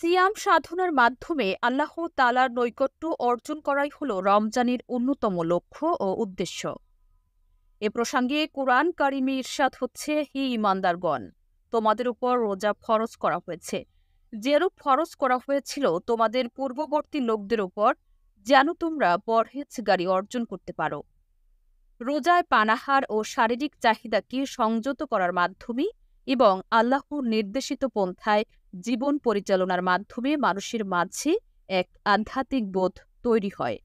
সিয়াম সাধনার মাধ্যমে আল্লাহ তাআলার নৈকট্য অর্জন করাই হলো রমজানের অন্যতম লক্ষ্য ও উদ্দেশ্য। এ প্রসঙ্গে কুরআন কারিমে ইরশাদ হচ্ছে, হে ঈমানদারগণ, তোমাদের উপর রোজা ফরজ করা হয়েছে, যেরূপ ফরজ করা হয়েছিল তোমাদের পূর্ববর্তী লোকদের উপর, যেন তোমরা পরহেজগারি অর্জন করতে পারো। রোজায় পানাহার ও শারীরিক চাহিদাকে সংযত করার মাধ্যমে এবং আল্লাহর নির্দেশিত পন্থায় জীবন পরিচালনার মাধ্যমে মানুষের মাঝে এক আধ্যাত্মিক বোধ তৈরি হয়।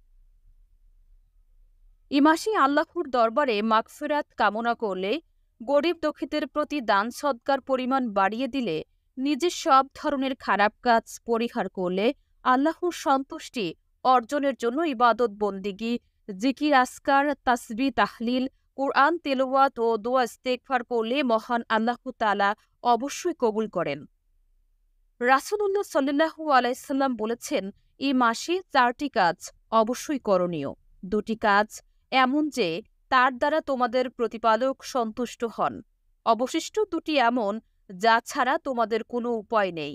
এ মাসে আল্লাহর দরবারে মাগফিরাত কামনা করলে, গরিব দুঃখীদের প্রতি দান সদকার পরিমাণ বাড়িয়ে দিলে, নিজের সব ধরনের খারাপ কাজ পরিহার করলে, আল্লাহর সন্তুষ্টি অর্জনের জন্য ইবাদত বন্দিগি, জিকির আসকার, তাসবিহ তাহলিল, কুরআন তেলাওয়াত ও দোয়া ইস্তেগফার করলে মহান আল্লাহ তাআলা অবশ্যই কবুল করেন। রাসূলুল্লাহ সাল্লাল্লাহু আলাইহি সাল্লাম বলেছেন, এই মাসে 4টি কাজ অবশ্যই করণীয়। 2টি কাজ এমন যে তার দ্বারা তোমাদের প্রতিপালক সন্তুষ্ট হন, অবশিষ্ট 2টি এমন যা ছাড়া তোমাদের কোনো উপায় নেই।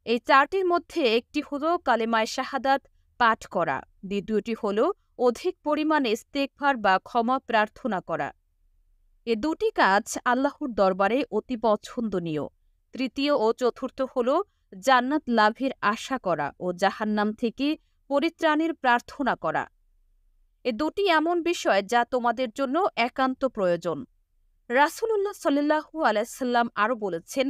এই 4টির মধ্যে একটি হলো কালেমায়ে শাহাদাত পাঠ করা, দ্বিতীয়টি হলো অধিক পরিমাণে ইস্তেগফার বা ক্ষমা প্রার্থনা করা। এ 2টি কাজ আল্লাহর দরবারে অতি পছন্দনীয়। তৃতীয় ও চতুর্থ হল জান্নাত লাভের আশা করা ও জাহান্নাম থেকে পরিত্রাণের প্রার্থনা করা। এ 2টি এমন বিষয় যা তোমাদের জন্য একান্ত প্রয়োজন। রাসূলুল্লাহ সাল্লাল্লাহু আলাইহি সাল্লাম আরও বলেছেন,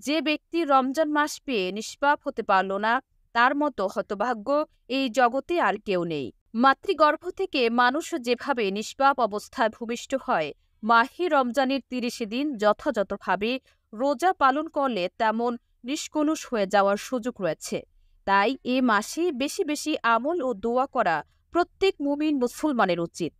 যে ব্যক্তি রমজান মাস পেয়ে নিষ্পাপ হতে পারল না, তার মতো হতভাগ্য এই জগতে আর কেউ নেই। মাতৃগর্ভ থেকে মানুষ যেভাবে নিষ্পাপ অবস্থায় ভূমিষ্ঠ হয়, মাহে রমজানের 30 দিন যথাযথভাবে রোজা পালন করলে তেমন নিষ্কলুষ হয়ে যাওয়ার সুযোগ রয়েছে। তাই এ মাসে বেশি বেশি আমল ও দোয়া করা প্রত্যেক মুমিন মুসলমানের উচিত।